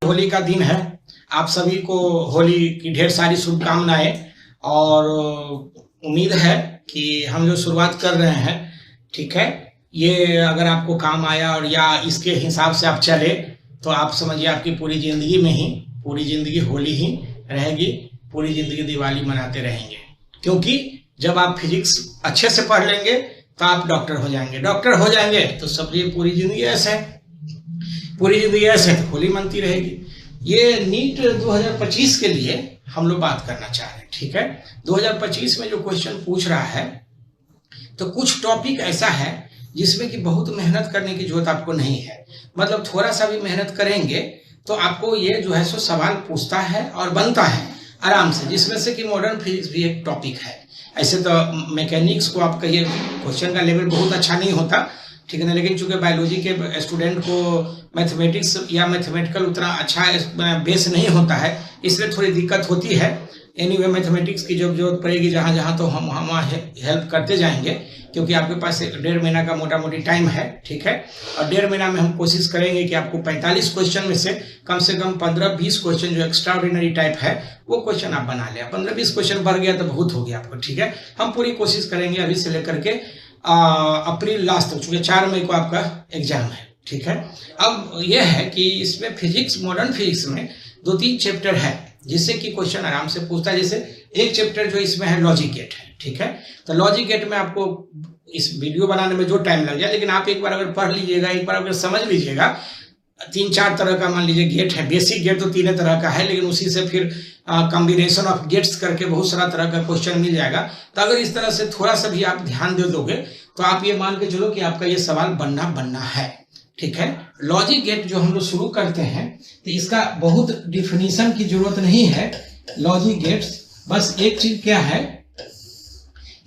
होली का दिन है। आप सभी को होली की ढेर सारी शुभकामनाएं और उम्मीद है कि हम जो शुरुआत कर रहे हैं, ठीक है, ये अगर आपको काम आया और या इसके हिसाब से आप चले तो आप समझिए आपकी पूरी जिंदगी में ही पूरी जिंदगी होली ही रहेगी, पूरी जिंदगी दिवाली मनाते रहेंगे। क्योंकि जब आप फिजिक्स अच्छे से पढ़ लेंगे तो आप डॉक्टर हो जाएंगे, डॉक्टर हो जाएंगे तो समझिए पूरी जिंदगी ऐसे तो होली मनती रहेगी। ये नीट 2025 के लिए हम लोग बात करना चाह रहे हैं, ठीक है। 2025 में जो क्वेश्चन पूछ रहा है तो कुछ टॉपिक ऐसा है जिसमें कि बहुत मेहनत करने की जरूरत आपको नहीं है, मतलब थोड़ा सा भी मेहनत करेंगे तो आपको ये जो है सो सवाल पूछता है और बनता है आराम से, जिसमें से कि मॉडर्न फिजिक्स भी एक टॉपिक है। ऐसे तो मैकेनिक्स को आप कहिए क्वेश्चन का लेवल बहुत अच्छा नहीं होता, ठीक है ना, लेकिन चूंकि बायोलॉजी के स्टूडेंट को मैथमेटिक्स या मैथमेटिकल उतना अच्छा बेस नहीं होता है, इसलिए थोड़ी दिक्कत होती है। एनीवे मैथमेटिक्स की जब जरूरत पड़ेगी जहाँ जहाँ तो हम वहाँ हेल्प करते जाएंगे, क्योंकि आपके पास 1.5 महीना का मोटा मोटी टाइम है, ठीक है। और 1.5 महीना में हम कोशिश करेंगे कि आपको 45 क्वेश्चन में से कम 15-20 क्वेश्चन जो एक्स्ट्राऑर्डिनरी टाइप है वो क्वेश्चन आप बना लें। 15-20 क्वेश्चन भर गया तो बहुत हो गया आपको, ठीक है। हम पूरी कोशिश करेंगे अभी से लेकर के अप्रैल लास्ट तक, चूंकि 4 मई को आपका एग्जाम है, ठीक है। अब यह है कि इसमें फिजिक्स, मॉडर्न फिजिक्स में 2-3 चैप्टर है जिससे कि क्वेश्चन आराम से पूछता है। जैसे एक चैप्टर जो इसमें है लॉजिक गेट है, ठीक है। तो लॉजिक गेट में आपको इस वीडियो बनाने में जो टाइम लग जाए, लेकिन आप एक बार अगर पढ़ लीजिएगा, एक बार अगर समझ लीजिएगा, 3-4 तरह का मान लीजिए गेट है। बेसिक गेट तो 3 तरह का है, लेकिन उसी से फिर कॉम्बिनेशन ऑफ गेट्स करके बहुत सारा तरह का क्वेश्चन मिल जाएगा। तो अगर इस तरह से थोड़ा सा भी आप ध्यान दे दोगे तो आप ये मान के चलो कि आपका ये सवाल बनना है, ठीक है। लॉजिक गेट जो हम लोग शुरू करते हैं तो इसका बहुत डिफिनीशन की जरूरत नहीं है। लॉजिक गेट्स बस एक चीज क्या है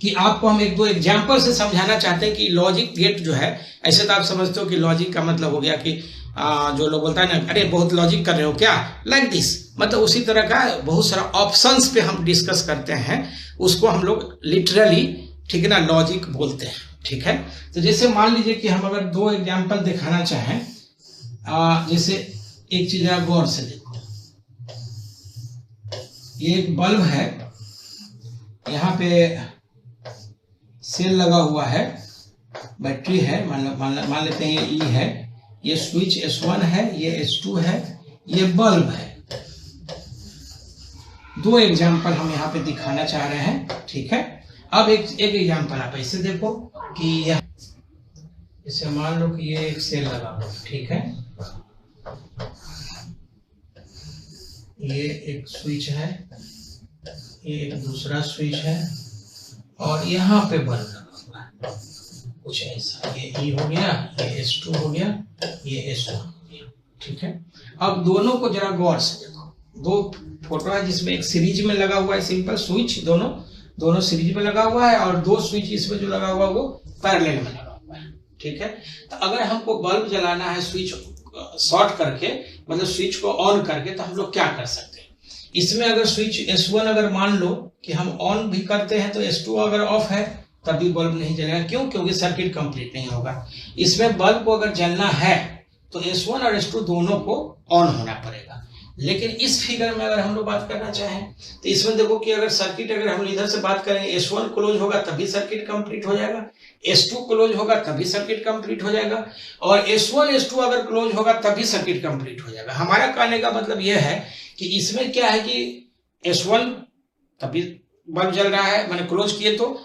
कि आपको हम 1-2 एग्जाम्पल से समझाना चाहते हैं कि लॉजिक गेट जो है, ऐसे तो आप समझते हो कि लॉजिक का मतलब हो गया कि जो लोग बोलता है ना, अरे बहुत लॉजिक कर रहे हो क्या, लाइक दिस, मतलब उसी तरह का बहुत सारा ऑप्शंस पे हम डिस्कस करते हैं, उसको हम लोग लिटरली, ठीक है ना, लॉजिक बोलते हैं, ठीक है। तो जैसे मान लीजिए कि हम अगर 2 एग्जाम्पल दिखाना चाहें, जैसे एक चीज आप गौर से देखो, ये एक बल्ब है, यहाँ पे सेल लगा हुआ है, बैटरी है, मान लेते हैं ये E है, ये स्विच S1 है, ये S2 है, ये बल्ब है। 2 एग्जाम्पल हम यहाँ पे दिखाना चाह रहे हैं, ठीक है। अब एक एग्जाम्पल आप ऐसे देखो कि इसे मान लो कि ये एक सेल लगा हुआ, ठीक है, ये एक स्विच है, ये एक दूसरा स्विच है, और यहाँ पे बल्ब लगा हुआ है, कुछ ऐसा। ये E हो गया, ये S2 हो गया, ये S1 हो गया, ठीक है। अब दोनों को जरा गौर से देखो, 2 फोटो है जिसमें एक सीरीज में लगा हुआ है सिंपल स्विच, दोनों सीरीज में लगा हुआ है, और 2 स्विच इसमें जो लगा हुआ है वो पैरेलल में लगा हुआ है, ठीक है। तो अगर हमको बल्ब जलाना है स्विच शॉर्ट करके, मतलब स्विच को ऑन करके, तो हम लोग क्या कर सकते हैं इसमें? अगर स्विच S1 अगर मान लो कि हम ऑन भी करते हैं तो S2 अगर ऑफ है तब भी बल्ब नहीं जलेगा। क्यों? क्योंकि सर्किट कंप्लीट नहीं होगा। इसमें बल्ब को अगर जलना है तो S1 और S2 दोनों को ऑन होना पड़ेगा। लेकिन इस फिगर में अगर हम लोग बात करना चाहें तो इसमें देखो कि अगर सर्किट, अगर हम इधर से बात करेंगे, S1 क्लोज होगा तभी सर्किट कंप्लीट हो जाएगा, S2 क्लोज होगा तभी सर्किट कंप्लीट हो जाएगा, और S1 S2 अगर क्लोज होगा तभी सर्किट कंप्लीट हो जाएगा। हमारा कहने का मतलब यह है कि इसमें क्या है कि S1 तभी बल्ब जल रहा है, मैंने क्लोज किए तो,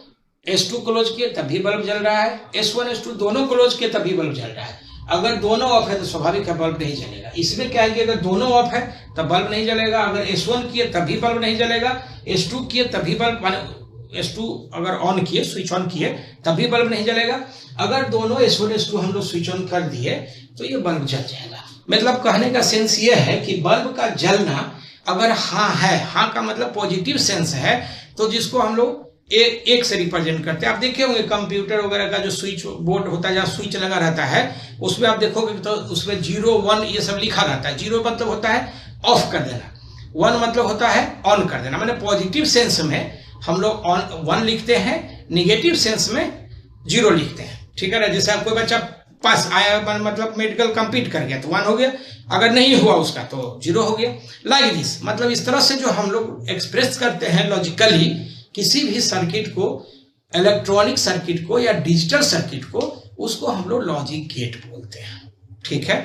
S2 क्लोज किए तभी बल्ब जल रहा है, S1 S2 दोनों क्लोज किए तभी बल्ब जल रहा है। अगर दोनों ऑफ है तो स्वाभाविक है बल्ब नहीं जलेगा। इसमें क्या है कि अगर दोनों ऑफ है तब बल्ब नहीं जलेगा, अगर S1 किए तभी बल्ब नहीं जलेगा, S2 किए तभी बल्ब, माने S2 अगर ऑन किए, स्विच ऑन किए तभी बल्ब नहीं जलेगा। अगर दोनों S1 S2 हम लोग स्विच ऑन कर दिए तो ये बल्ब जल जाएगा। मतलब कहने का सेंस ये है कि बल्ब का जलना अगर हाँ है, हाँ का मतलब पॉजिटिव सेंस है, तो जिसको हम लोग एक से रिप्रेजेंट करते हैं। आप देखे होंगे कंप्यूटर वगैरह का जो स्विच बोर्ड होता है, जहाँ स्विच लगा रहता है, उसमें आप देखोगे तो उसमें 0 1 ये सब लिखा रहता है। 0 मतलब होता है ऑफ कर देना, 1 मतलब होता है ऑन कर देना। मैंने पॉजिटिव सेंस में हम लोग 1 लिखते हैं, निगेटिव सेंस में 0 लिखते हैं, ठीक है ना। जैसे आप कोई बच्चा पास आया, मतलब मेडिकल कंप्लीट कर गया तो 1 हो गया, अगर नहीं हुआ उसका तो 0 हो गया। लाइक दिस, मतलब इस तरह से जो हम लोग एक्सप्रेस करते हैं लॉजिकली किसी भी सर्किट को, इलेक्ट्रॉनिक सर्किट को या डिजिटल सर्किट को, उसको हम लोग लॉजिक गेट बोलते हैं। ठीक है,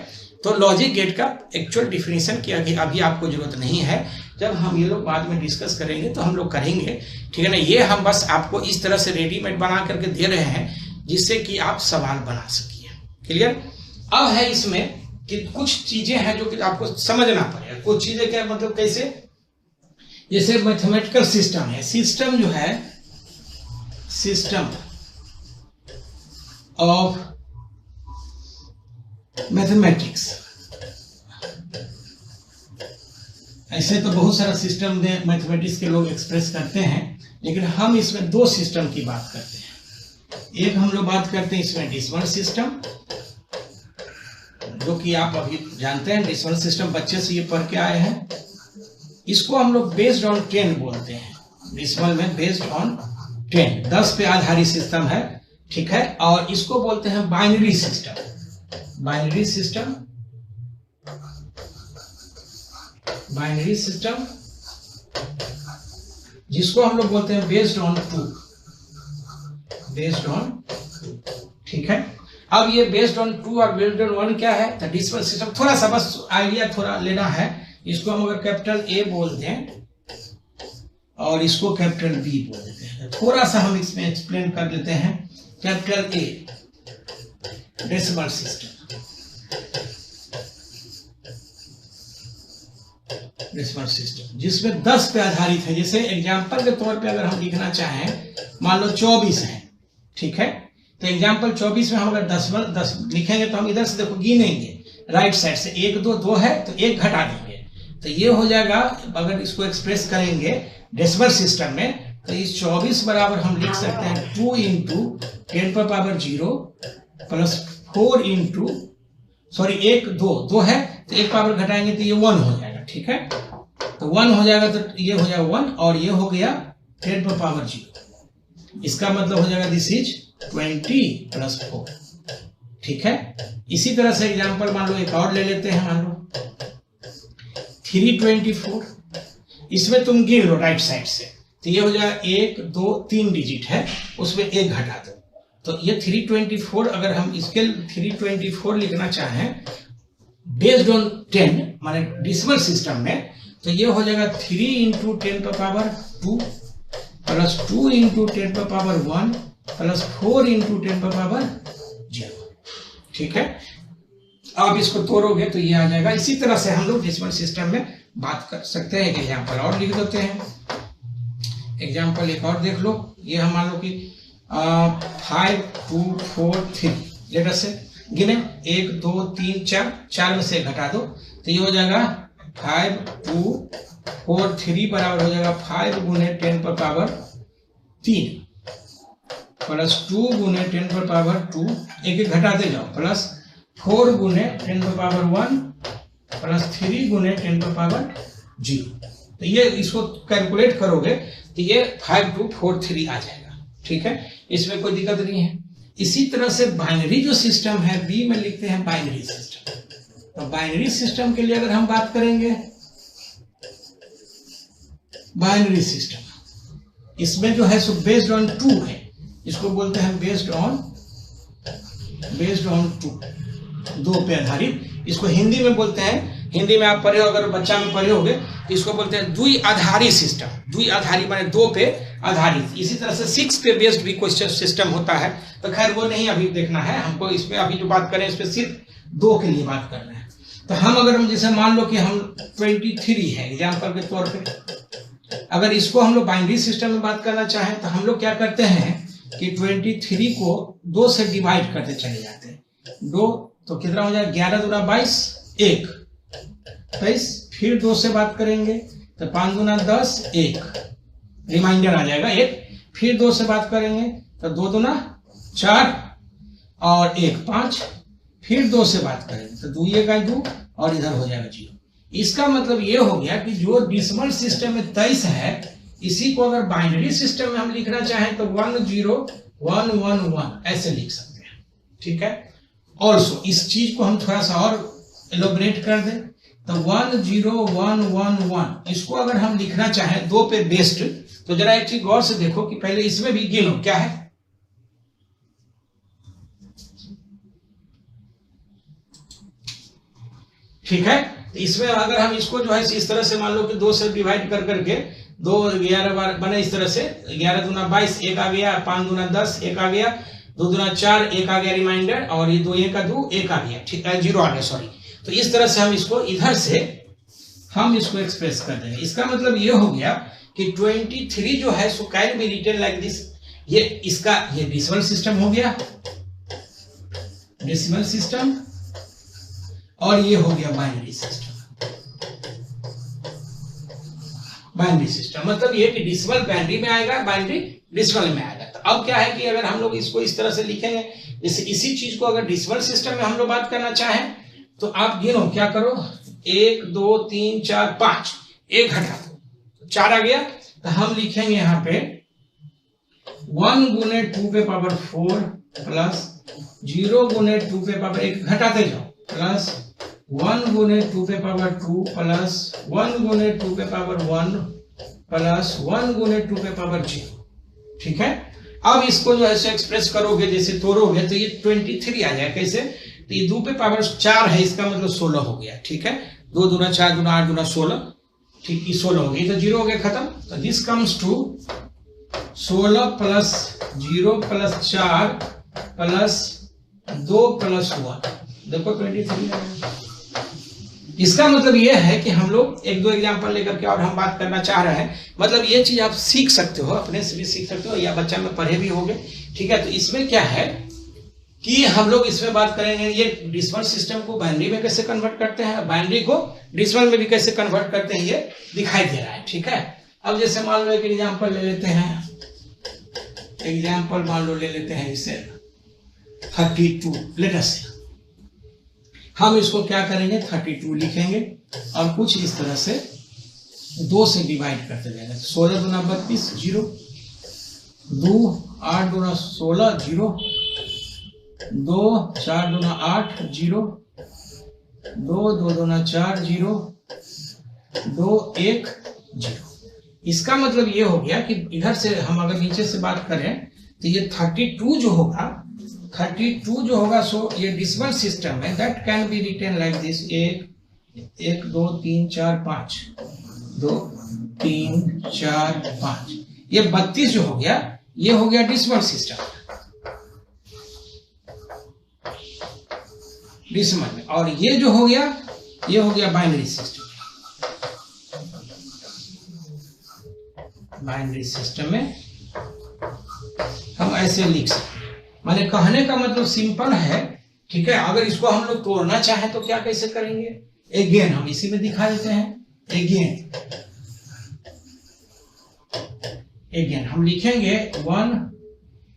तो लॉजिक गेट का एक्चुअल डिफिनीशन की अभी आपको जरूरत नहीं है, जब हम ये लोग बाद में डिस्कस करेंगे तो हम लोग करेंगे। ठीक है ना, ये हम बस आपको इस तरह से रेडीमेड बना करके दे रहे हैं जिससे कि आप सवाल बना सकिए। क्लियर? अब है इसमें कि कुछ चीजें हैं जो कि आपको समझना पड़ेगा। कुछ चीजें क्या मतलब कैसे, जैसे मैथमेटिकल सिस्टम है, सिस्टम जो है, सिस्टम ऑफ मैथमेटिक्स, ऐसे तो बहुत सारा सिस्टम मैथमेटिक्स के लोग एक्सप्रेस करते हैं, लेकिन हम इसमें 2 सिस्टम की बात करते हैं। एक हम लोग बात करते हैं इसमें डेसिमल सिस्टम, जो कि आप अभी जानते हैं डेसिमल सिस्टम, बच्चे से ये पढ़ के आए हैं। इसको हम लोग बेस्ड ऑन 10 बोलते हैं, डेसिमल में बेस्ड ऑन 10 पे आधारित सिस्टम है। ठीक है, और इसको बोलते हैं binary system. Binary system, binary system जिसको हम लोग बोलते हैं बेस्ड ऑन 2, बेस्ड ऑन 2। ठीक है, अब ये बेस्ड ऑन 2 और बेस्ड ऑन 1 क्या है, तो डेसिमल सिस्टम। थोड़ा सा बस आइडिया थोड़ा लेना है। इसको हम अगर कैपिटल A बोल दें और इसको कैपिटल B बोल देते हैं, थोड़ा सा हम इसमें एक्सप्लेन कर देते हैं। Capital A decimal system, decimal system जिसमें 10 पे आधारित है। जैसे एग्जांपल के तौर पे अगर हम लिखना चाहें, मान लो 24 है। ठीक है, तो एग्जांपल 24 में हम अगर 10 लिखेंगे तो हम इधर से देखो गिनेंगे, राइट साइड से 1 2 है तो 1 घटा देंगे, तो ये हो जाएगा। अगर इसको एक्सप्रेस करेंगे डेसिमल सिस्टम में, तो इस 24 बराबर हम लिख सकते हैं 2 × 10⁻0 प्लस 4 × सॉरी 1 2 है तो 1 पावर घटाएंगे तो ये 1 हो जाएगा। ठीक है, तो 1 हो जाएगा तो ये हो जाएगा 1 और ये हो गया 10⁻0। इसका मतलब हो जाएगा दिस इज 20 + 4। ठीक है, इसी तरह से एग्जांपल मान लो एक और ले लेते हैं, मान लो 324। इसमें तुम गिन लो राइट साइड से, तो ये हो जाएगा 1 2 3 डिजिट है, उसमें 1 घटा दो, तो ये 324। अगर हम इसके 324 लिखना चाहें बेस्ड ऑन 10 माने डेसिमल सिस्टम में, तो ये हो जाएगा 3 × 10⁻2 प्लस 2 × 10⁻1 प्लस 4 × 10⁻0। ठीक है, आप इसको तोड़ोगे तो ये आ जाएगा। इसी तरह से हम लोग डेसिमल सिस्टम में बात कर सकते हैं। एक एग्जांपल और लिख देते हैं, एग्जांपल एक और देख लो। ये हम मान लो कि 5 2 4 3, लेटर से गिने 1 2 3 4 में से घटा दो, तो ये हो जाएगा 5 2 4 3 बराबर हो जाएगा 5 × 10⁻3 प्लस 2 × 10⁻2, एक घटाते जाओ, प्लस 4 × 10⁻1 प्लस 3 × 10⁻0। तो ये इसको कैलकुलेट करोगे तो ये 5243 आ जाएगा। ठीक है, इसमें कोई दिक्कत नहीं है। इसी तरह से बाइनरी जो सिस्टम है, बी में लिखते हैं बाइनरी सिस्टम। तो बाइनरी सिस्टम के लिए अगर हम बात करेंगे, बाइनरी सिस्टम इसमें जो है सो बेस्ड ऑन 2 है, इसको बोलते हैं बेस्ड ऑन 2 पे आधारित। इसको हिंदी में बोलते हैं, हिंदी में आप पढ़े हो, अगर बच्चा में पढ़े होगे तो इसको बोलते हैं द्विआधारी सिस्टम। द्विआधारी माने 2 पे आधारित। इसी तरह से 6 पे बेस्ड भी क्वेश्चन सिस्टम होता है, तो खैर वो नहीं अभी देखना है हमको। इसमें अभी जो बात करें, इस पे सिर्फ 2 के लिए बात करना है। तो हम अगर जैसे मान लो कि हम 23 है एग्जाम्पल के तौर पे, अगर इसको हम लोग बाइनरी सिस्टम में बात करना चाहें तो हम लोग क्या करते हैं कि 23 को 2 से डिवाइड करते चले जाते हैं। 2 तो कितना हो जाएगा, 11 दूना 22, 1 23, फिर 2 से बात करेंगे तो 5 दूना 10, 1 रिमाइंडर आ जाएगा 1, फिर 2 से बात करेंगे तो 2 दूना 4 और 1 5, फिर 2 से बात करेंगे तो 2 1 2 और इधर हो जाएगा 0। इसका मतलब ये हो गया कि जो डेसिमल सिस्टम में 23 है, इसी को अगर बाइनरी सिस्टम में हम लिखना चाहें तो 1 0 1 1 1 ऐसे लिख सकते हैं। ठीक है, ऑल्सो इस चीज को हम थोड़ा सा और एलोबरेट कर दें तो 1 0 1 1 1 इसको अगर हम लिखना चाहें 2 पे बेस्ड, तो जरा एक चीज गौर से देखो कि पहले इसमें भी गिनो क्या है, ठीक है। तो इसमें अगर हम इसको जो है इस तरह से मान लो कि 2 से डिवाइड कर करके 2 11 बार बने, इस तरह से 11 दूना 22 1 आ गया, 5 दूना 10 1 आ गया, 2 दूना 4 1 आ गया रिमाइंडर, और ये 2 1 का 2 1 आ गया, ठीक है, 0 आ गया, सॉरी। तो इस तरह से हम इसको इधर से हम इसको एक्सप्रेस कर देंगे। इसका मतलब ये हो गया कि 23 जो है so can be written like this. ये इसका ये डेसिमल सिस्टम हो गया, डेसिमल सिस्टम, और ये हो गया बाइनरी सिस्टम। बाइनरी सिस्टम मतलब ये कि डेसिमल बाइनरी में आएगा, बाइनरी डेसिमल में आएगा। तो अब क्या है कि अगर हम लोग इसको इस तरह से लिखेंगे, जैसे इसी चीज को अगर डेसिमल सिस्टम में हम लोग बात करना चाहें तो आप गिनो, क्या करो, 1 2 3 4 5, 1 घटा दो 4 आ गया। तो हम लिखेंगे यहाँ पे 1 गुने 2 पे पावर 4 प्लस 0 गुने 2 पे पावर 1 घटाते जाओ, प्लस 1 गुने 2 पे पावर 2 प्लस 1 गुने 2 पे पावर 1 प्लस 1 गुने 2 पे पावर 0, ठीक है। अब इसको जो है एक्सप्रेस करोगे, जैसे तोड़ोगे तो ये 23 आ जाए, कैसे, तो ये 2 पे पावर 4 है, इसका मतलब 16 हो गया, ठीक है। 2 दूना 4 दूना 8 दूना 16, ठीक, ये 16 हो गई, तो 0 हो गया, खत्म। तो this comes to 16 plus 0 plus 4 plus 2 plus 1, देखो 23 आ गया। इसका मतलब यह है कि हम लोग 1-2 एग्जाम्पल लेकर के और हम बात करना चाह रहे हैं, मतलब ये चीज आप सीख सकते हो, अपने से भी सीख सकते हो, या बच्चा में पढ़े भी होंगे, ठीक है। तो इसमें क्या है कि हम लोग इसमें बात करेंगे ये डेसिमल सिस्टम को बाइनरी में कैसे कन्वर्ट करते हैं, बाइनरी को डेसिमल में भी कैसे कन्वर्ट करते हैं, ये दिखाई दे रहा है, ठीक है। अब जैसे मान लो एक एग्जाम्पल ले लेते हैं, एग्जाम्पल मान लो ले लेते हैं इसे 32, लेट अस से हम इसको क्या करेंगे 32 लिखेंगे और कुछ इस तरह से 2 से डिवाइड करते जाएंगे। 16 दूना 32 0, 2 8 दूना 16 0, 2 4 दूना 8 0, 2 2 दूना 4 0, 2 1 0। इसका मतलब ये हो गया कि इधर से हम अगर नीचे से बात करें तो ये 32 जो होगा, 32 जो होगा सो ये डेसिमल सिस्टम है, that can be written like this 1 2 3 4 5, 2 3 4 5। ये 32 जो हो गया, ये हो गया डेसिमल सिस्टम, डेसिमल में, और ये जो हो गया ये हो गया बाइनरी सिस्टम। बाइनरी सिस्टम में हम ऐसे लिख सकते, माने कहने का मतलब सिंपल है, ठीक है। अगर इसको हम लोग तोड़ना चाहें तो क्या कैसे करेंगे, अगेन हम इसी में दिखा देते हैं, अगेन हम लिखेंगे 1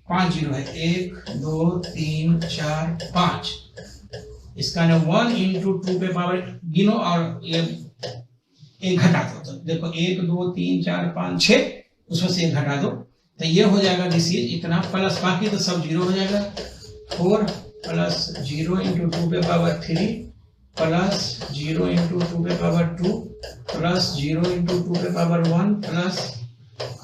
5 0 है, 1 2 3 4 5, इसका ना 1 इंटू 2 पे पावर गिनो और ये 1 घटा दो, तो देखो 1 2 3 4 5 6, उसमें से 1 घटा दो तो ये हो जाएगा दिस इतना, प्लस बाकी तो सब 0 हो जाएगा, 4 प्लस 0 इंटू 2 पे पावर 3 प्लस 0 इंटू 2 पे पावर 2 प्लस 0 इंटू 2 पे पावर 1 प्लस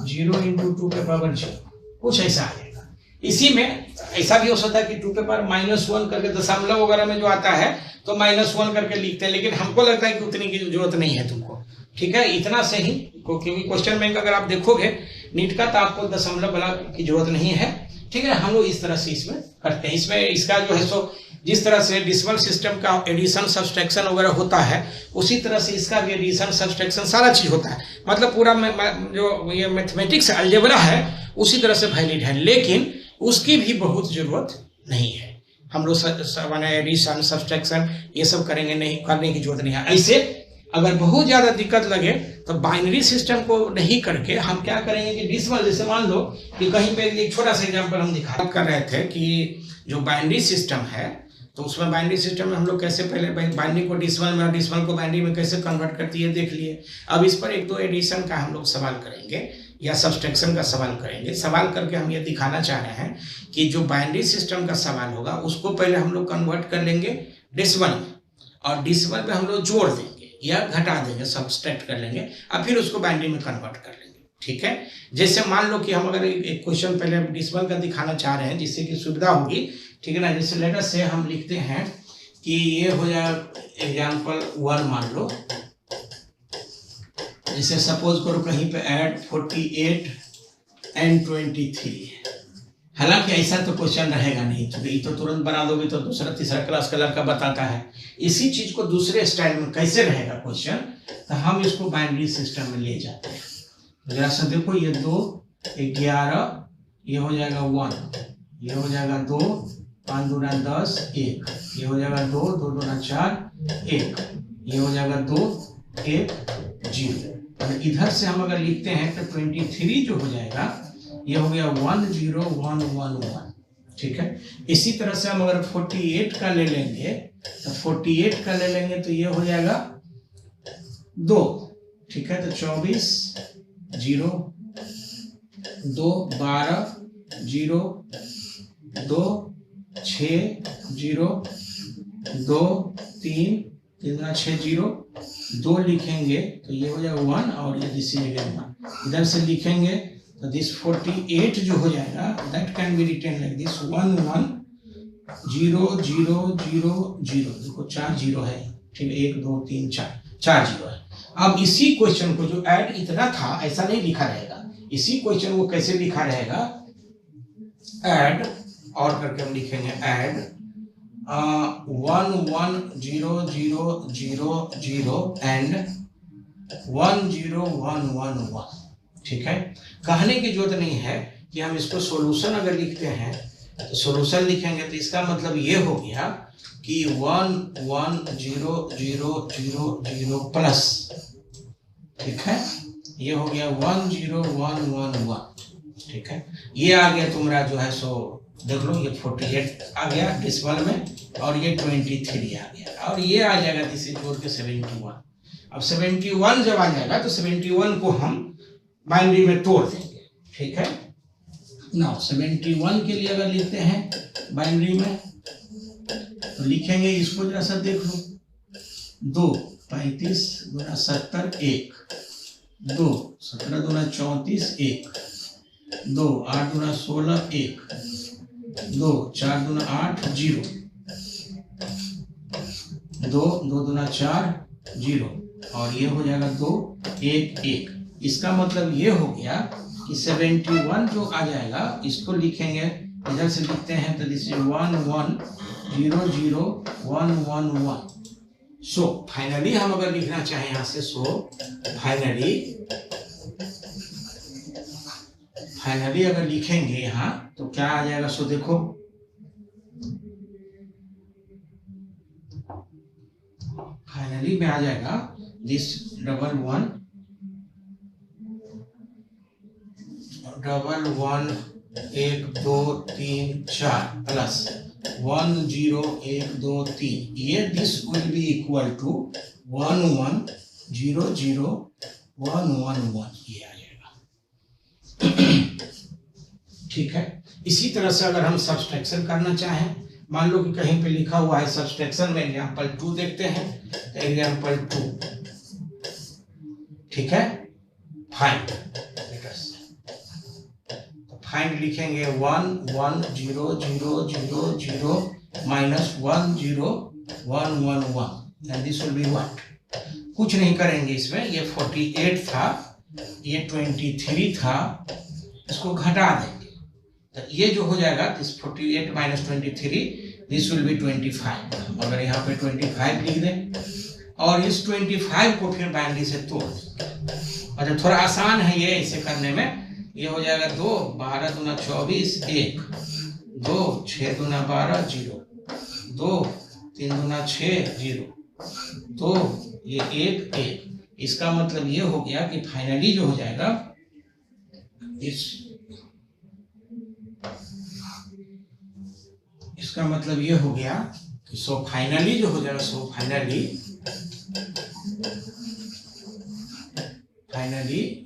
0 इंटू 2 पे पावर 0, कुछ ऐसा आएगा। इसी में ऐसा भी हो सकता है कि 2 पे पावर -1 करके दशमलव वगैरह में जो आता है तो -1 करके लिखते हैं, लेकिन हमको लगता है कि उतनी की जरूरत नहीं है तुमको, ठीक है, इतना से ही, क्योंकि क्वेश्चन बैंक अगर आप देखोगे नीट का तो आपको दशमलव वाला की जरूरत नहीं है, ठीक है। हम लोग इस तरह से इसमें करते हैं। इसमें इसका जो है सो जिस तरह से डेसिमल सिस्टम का एडिशन सब्सट्रैक्शन वगैरह होता है, उसी तरह से इसका भी एडिशन सब्सट्रैक्शन सारा चीज होता है, मतलब पूरा जो ये मैथमेटिक्स अलजेब्रा है उसी तरह से वैलिड है, लेकिन उसकी भी बहुत जरूरत नहीं है। हम लोग एडिशन सब्सट्रैक्शन ये सब करेंगे, नहीं करने की जरूरत नहीं है। ऐसे अगर बहुत ज्यादा दिक्कत लगे तो बाइनरी सिस्टम को नहीं करके हम क्या करेंगे कि डेसिमल, जैसे मान लो कि कहीं पे एक छोटा सा एग्जांपल हम दिखा कर रहे थे कि जो बाइनरी सिस्टम है, तो उसमें बाइनरी सिस्टम में हम लोग कैसे पहले बाइनरी को डेसिमल में और डेसिमल को बाइनरी में कैसे कन्वर्ट करती है देख लिए। अब इस पर 1-2 एडिशन का हम लोग सवाल करेंगे या सब्सट्रैक्शन का सवाल करेंगे। सवाल करके हम ये दिखाना चाह रहे हैं कि जो बाइनरी सिस्टम का सवाल होगा उसको पहले हम लोग कन्वर्ट कर लेंगे डेसिमल में, और डेसिमल में हम लोग जोड़ देंगे या घटा देंगे, सब्सट्रैक्ट कर लेंगे, और फिर उसको बाइनरी में कन्वर्ट कर लेंगे। ठीक है, जैसे मान लो कि हम अगर एक क्वेश्चन पहले डेसिमल का दिखाना चाह रहे हैं जिससे कि सुविधा होगी, ठीक है ना। जैसे लेटर से हम लिखते हैं कि ये हो जाए एग्जाम्पल 1 मान लो, जैसे सपोज करो कहीं पे ऐड 48 and 23। हालांकि ऐसा तो क्वेश्चन रहेगा नहीं, क्योंकि ये तो तुरंत बना दोगे तो दूसरा तीसरा क्लास का लड़का बताता है। इसी चीज को दूसरे स्टाइल में कैसे रहेगा क्वेश्चन, तो हम इसको बाइनरी सिस्टम में ले जाते हैं। जरा सा देखो, ये 2 11, ये हो जाएगा 1, ये हो जाएगा 2 5 दूना 10 1, ये हो जाएगा 2 2 दूना 4 1, ये हो जाएगा 2 1 0। और इधर से हम अगर लिखते हैं तो 23 जो हो जाएगा ये हो गया 1 0 1 1 1। ठीक है, इसी तरह से हम अगर 48 का ले लेंगे तो 48 का ले लेंगे तो ये हो जाएगा 2। ठीक है, तो 24 0 2 12 0 2 6 0 2 3 3 6 0 2 लिखेंगे तो ये हो जाएगा 1, और ये दिस इज अगेन 1। इधर से लिखेंगे तो दिस 48 जो हो जाएगा that can be written like this 1 1 0 0 0 0। देखो 4 0 है, ठीक है, 1 2 3 4 0 है। अब इसी क्वेश्चन को जो ऐड इतना था ऐसा नहीं लिखा रहेगा, इसी क्वेश्चन को कैसे लिखा रहेगा, ऐड और करके हम लिखेंगे ऐड 1 1 0 0 0 0 एंड 1 0 1 1 1। ठीक है, कहने की जरूरत नहीं है कि हम इसको सॉल्यूशन अगर लिखते हैं तो सॉल्यूशन लिखेंगे तो इसका मतलब ये हो गया कि 1 1 0 0 0 0 प्लस, ठीक है, ये हो गया 1 0 1 1 1। ठीक है, ये आ गया तुम्हारा जो है सो देख लो, ये 48 आ गया डेसिमल में, और ये 23 आ गया, और ये आ जाएगा इसे जोड़ के 71। अब 71 जब आ जाएगा तो 71 को हम बाइनरी में तोड़ देंगे। ठीक है ना, 71 के लिए अगर लिखते हैं बाइनरी में तो लिखेंगे इसको, जरा सा देख लो, 2 35 गुना 70 1, 2 17 गुना 34 1, 2 8 गुना 16 1, 2 4 गुना 8 0, 2 2 गुना 4 0, और ये हो जाएगा 2 1 1। इसका मतलब ये हो गया कि 71 जो आ जाएगा इसको लिखेंगे, इधर से लिखते हैं तो दिस इज 1 1 0 0 1 1 1। सो फाइनली हम अगर लिखना चाहें यहाँ से, सो फाइनली अगर लिखेंगे यहाँ तो क्या आ जाएगा, सो देखो फाइनली में आ जाएगा दिस 1 1 1 2 3 4 प्लस 1 0 1 2 3, ये this will be equal to 1 1 0 0 1 1 1, ये आ जाएगा। ठीक है, इसी तरह से अगर हम सब्सट्रैक्शन करना चाहें, मान लो कि कहीं पे लिखा हुआ है सब्सट्रैक्शन में एग्जांपल 2 देखते हैं, एग्जांपल 2, ठीक है, फाइंड, फाइंड लिखेंगे 1 1 0 0 0 0 minus 1 0 1 1 1, and this will be what, कुछ नहीं करेंगे इसमें, ये 48 था, ये 23 था, इसको घटा देंगे तो ये जो हो जाएगा this 48 minus 23, this will B 25। अगर यहाँ पे 25 लिख दें और इस 25 को फिर बाइनरी से तोड़ देंगे। अच्छा, थोड़ा आसान है ये ऐसे करने में, ये हो जाएगा 2 12 दूना 24 1, 2 6 दूना 12 0, 2 3 दूना 6 0, 2 ये 1 1। इसका मतलब ये हो गया कि फाइनली जो हो जाएगा इसका मतलब ये हो गया कि सो फाइनली जो हो जाएगा, सो फाइनली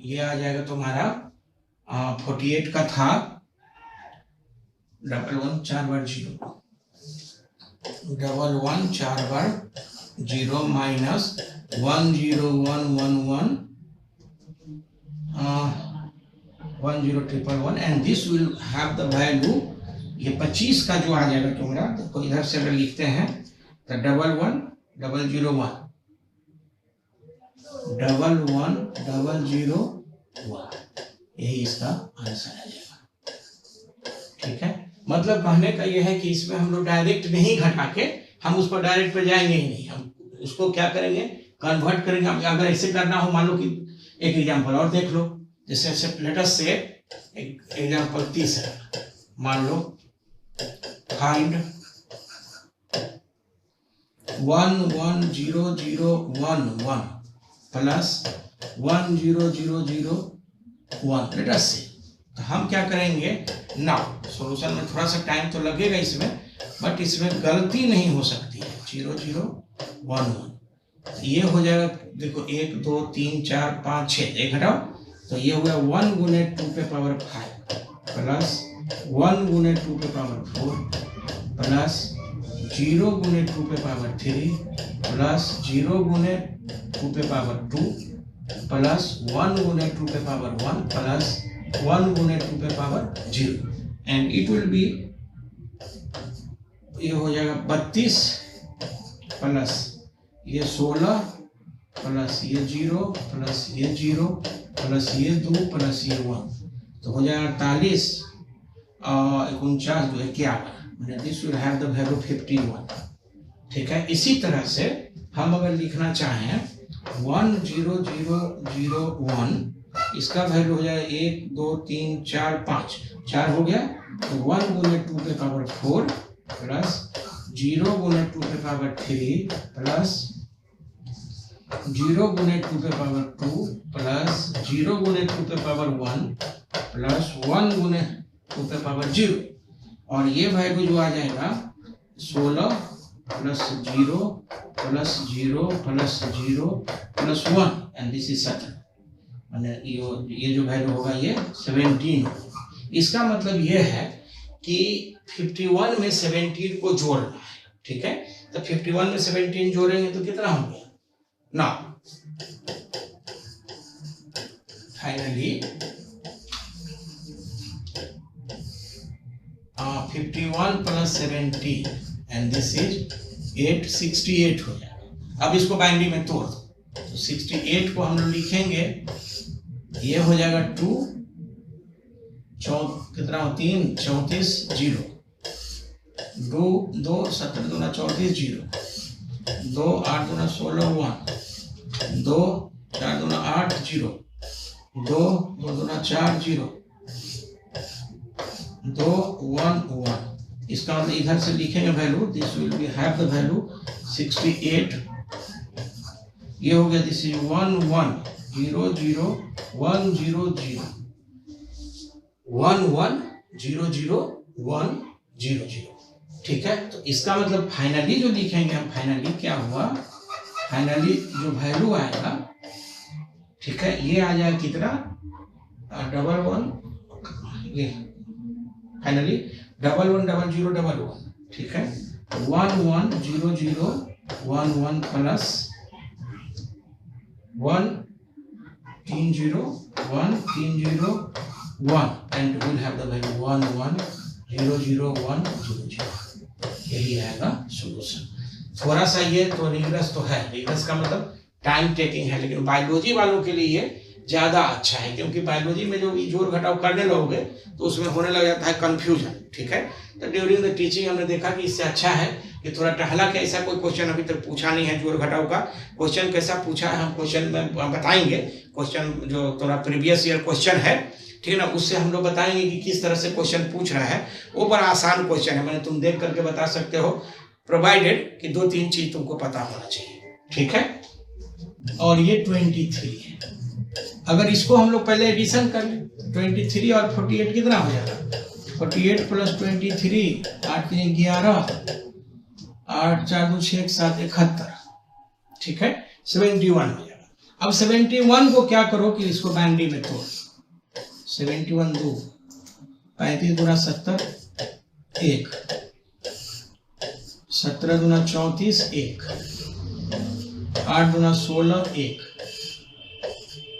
ये आ जाएगा तुम्हारा 48 का था 11 4 बार 0, 11 4 बार 0 minus 10111 10111 and this will have the value, ये 25 का जो आ जाएगा तुम्हारा, तो इधर से अगर लिखते हैं तो 11001 11001, यही इसका आंसर आ जाएगा। ठीक है, मतलब कहने का यह है कि इसमें हम लोग डायरेक्ट नहीं घटा के हम उस पर डायरेक्ट पे जाएंगे ही नहीं, हम उसको क्या करेंगे, कन्वर्ट करेंगे। अगर ऐसे करना हो, मान लो कि एक एग्जांपल और देख लो, जैसे लेट अस से एग्जांपल 30 है, मान लो फाइंड 110011 प्लस 10001 लेट अस से। तो हम क्या करेंगे ना, सॉल्यूशन में थोड़ा सा टाइम तो लगेगा इसमें, बट इसमें गलती नहीं हो सकती है। 0011 ये हो जाएगा, देखो 1 2 3 4 5 6, एक घटाओ तो ये हो गया 1 गुने 2 पे पावर 5 प्लस 1 गुने 2 पे पावर 4 प्लस 0 गुने 2 पे पावर 3 प्लस 0 गुने 2 पे पावर 2 प्लस 1 गुने 2 पे पावर 1 प्लस 1 गुने 2 पे power 0 and it will be, ये हो जाएगा 32 प्लस ये 16 प्लस ये 0 प्लस ये 0 प्लस ये 2 प्लस ये 1, तो हो जाएगा 48 और 49 2 51, this will have the value 51। ठीक है, इसी तरह से हम अगर लिखना चाहें 10001, इसका वैल्यू हो जाएगा 1 2 3 4 5, 4 हो गया, तो 1 गुने 2 पे पावर 4 प्लस 0 गुने 2 पे पावर 3 प्लस 0 गुने 2 पे पावर 2 प्लस 0 गुने 2 पे पावर 1 प्लस 1 गुने 2 पे पावर 0, और ये वैल्यू जो आ जाएगा 16 plus 0 plus 0 plus 0 plus 1 and this is such, ये जो वैल्यू होगा ये 17 होगा। इसका मतलब ये है कि 51 में 17 को जोड़ना है। ठीक है, तो 51 में 17 जोड़ेंगे तो कितना हो गया ना, finally 51 plus 17 and this is 868 हो जाएगा। अब इसको बाइनरी में तोड़ दो, तो 68 को हम लोग लिखेंगे, ये हो जाएगा 2 कितना हो 3 34 0 2 2 17 दूना 34 0 2 8 दूना 16 1 2 4 दूना 8 0 2 2 दूना 4 0 2 1 1। इसका मतलब इधर से लिखेंगे value, this will B have the value 68, ये हो गया दिस इज 1 1 0 0 1 0 0 1 1 0 0 1 0 0। ठीक है, तो इसका मतलब फाइनली जो लिखेंगे हम, फाइनली क्या हुआ, फाइनली जो वैल्यू आएगा, ठीक है, ये आ जाएगा कितना 11, ये फाइनली 110011, ठीक है, 1 1 0 0 1 1 plus 1 3 0 1 3 0 1 and we'll have the value 1 1 0 0 1 0 0। यही आएगा सॉल्यूशन। थोड़ा सा ये तो रिग्रेस तो है, रिग्रेस का मतलब टाइम टेकिंग है, लेकिन बायोलॉजी वालों के लिए ज्यादा अच्छा है, क्योंकि बायोलॉजी में जो जोड़ घटाव करने लगोगे तो उसमें होने लग जाता है कंफ्यूजन। ठीक है, तो ड्यूरिंग द टीचिंग हमने देखा कि इससे अच्छा है कि थोड़ा टहला के, ऐसा कोई क्वेश्चन अभी तक पूछा नहीं है जोड़ घटाव का। क्वेश्चन कैसा पूछा है हम क्वेश्चन में बताएंगे, क्वेश्चन जो थोड़ा प्रीवियस ईयर क्वेश्चन है, ठीक है ना, उससे हम लोग बताएंगे कि किस तरह से क्वेश्चन पूछ रहा है। वो बड़ा आसान क्वेश्चन है, मैंने तुम देख करके बता सकते हो, प्रोवाइडेड कि 2-3 चीज तुमको पता होना चाहिए। ठीक है, और ये 23 है। अगर इसको हम लोग पहले एडिशन कर लें, 23 और 48 कितना हो जाएगा, 48 प्लस 23 8 3 11 8 4 2 6 7 71, ठीक है, 71 हो जाएगा। अब 71 को क्या करो कि इसको बाइनरी में तोड़, 71 2, 35 गुना 70 1, 17 दूना 34 1, 8 दूना 16 1,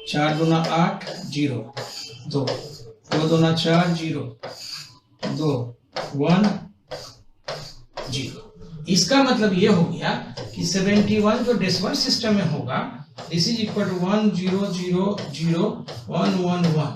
4 दूना 8 0 2, 2 दूना 4 0 2 1 0। इसका मतलब ये हो गया कि 71 जो डेसिमल सिस्टम में होगा दिस इज इक्वल टू 1 0 0 0 1 1 1।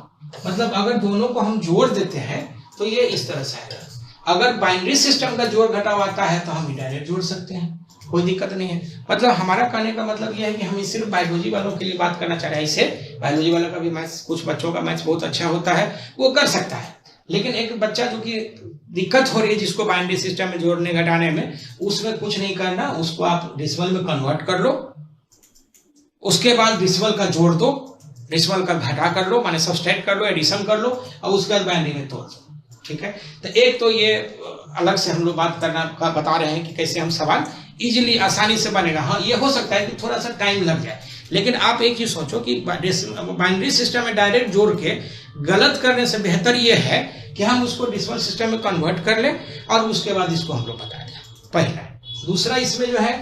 मतलब अगर दोनों को हम जोड़ देते हैं तो ये इस तरह से आएगा। अगर बाइनरी सिस्टम का जोड़ घटाव आता है तो हम डायरेक्ट जोड़ सकते हैं, कोई दिक्कत नहीं है। मतलब हमारा कहने का मतलब यह है कि हम सिर्फ बायोलॉजी वालों के लिए बात करना चाह रहे हैं। इससे बायोलॉजी वालों का भी मैथ्स, कुछ बच्चों का मैथ्स बहुत अच्छा होता है, वो कर सकता है। लेकिन एक बच्चा जो कि दिक्कत हो रही है जिसको बाइनरी सिस्टम में जोड़ने घटाने में, उसमें कुछ नहीं करना, उसको आप डेसिमल में कन्वर्ट कर लो, उसके बाद डेसिमल का जोड़ दो, डेसिमल का घटा कर लो, माने सब्सट्रैक्ट कर लो, एडिशन कर लो, और उसके बाद बाइनरी में तोड़ दो। ठीक है, तो एक तो ये अलग से हम लोग बात करना का बता रहे हैं कि कैसे हम सवाल इजीली आसानी से बनेगा। हाँ, ये हो सकता है कि थोड़ा सा टाइम लग जाए, लेकिन आप एक चीज सोचो कि बाइनरी सिस्टम में डायरेक्ट जोड़ के गलत करने से बेहतर ये है कि हम उसको डेसिमल सिस्टम में कन्वर्ट कर लें और उसके बाद इसको हम लोग बता दें, पहला। दूसरा इसमें जो है,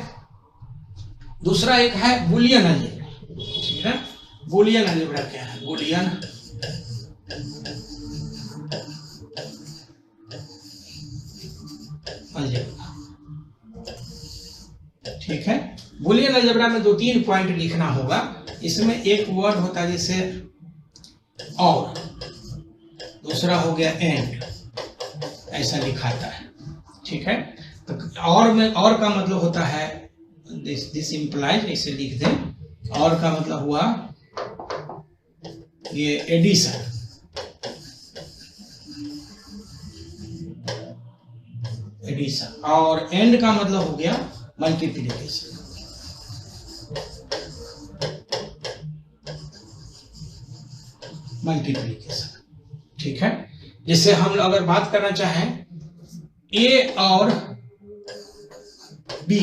दूसरा एक है बुलियन अलजेब्रा। ठीक है, बुलियन अलजेब्रा क्या है? Boolean algebra. ठीक है, बुलियन अलजेब्रा में 2-3 पॉइंट लिखना होगा। इसमें एक वर्ड होता है जैसे और, दूसरा हो गया एंड, ऐसा लिखाता है। ठीक है, तो और में और का मतलब होता है दिस इंप्लाइज, ऐसे लिख दें। और का मतलब हुआ ये एडिशन, एडिशन। और एंड का मतलब हो गया मल्टीप्लिकेशन। मल्टीप्लिकेशन। ठीक है, जैसे हम अगर बात करना चाहें ए और B,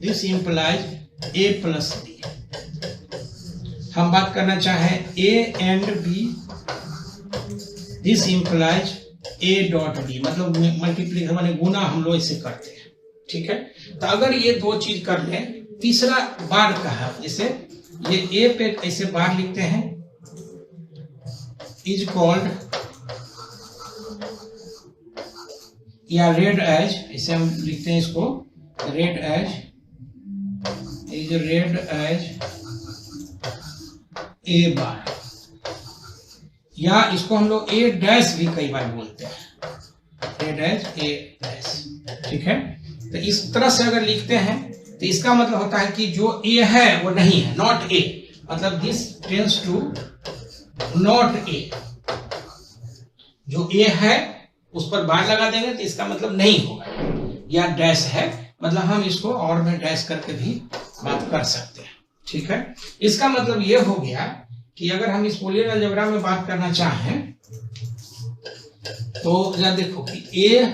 this implies A plus B. हम बात करना चाहें A and B, this implies A dot B. मतलब मल्टीप्लिकेशन माने गुना हम लोग इसे करते हैं। ठीक है, तो अगर ये दो चीज कर लें, तीसरा बार का है, जैसे ये ए पे ऐसे बार लिखते हैं, इज कॉल्ड, या रेड एज, ऐसे हम लिखते हैं इसको, read as, is read as A bar, या इसको हम लोग ए डैश भी कई बार बोलते हैं, रेड एज ए डैश। ठीक है, तो इस तरह से अगर लिखते हैं तो इसका मतलब होता है कि जो ए है वो नहीं है, नॉट ए, मतलब this tends to not A. जो ए है उस पर बार लगा देंगे तो इसका मतलब नहीं होगा। या डैश है, मतलब हम इसको और में डैश करके भी बात कर सकते हैं। ठीक है, इसका मतलब ये हो गया कि अगर हम इस बुलियन अलजेब्रा में बात करना चाहें तो या देखो कि ए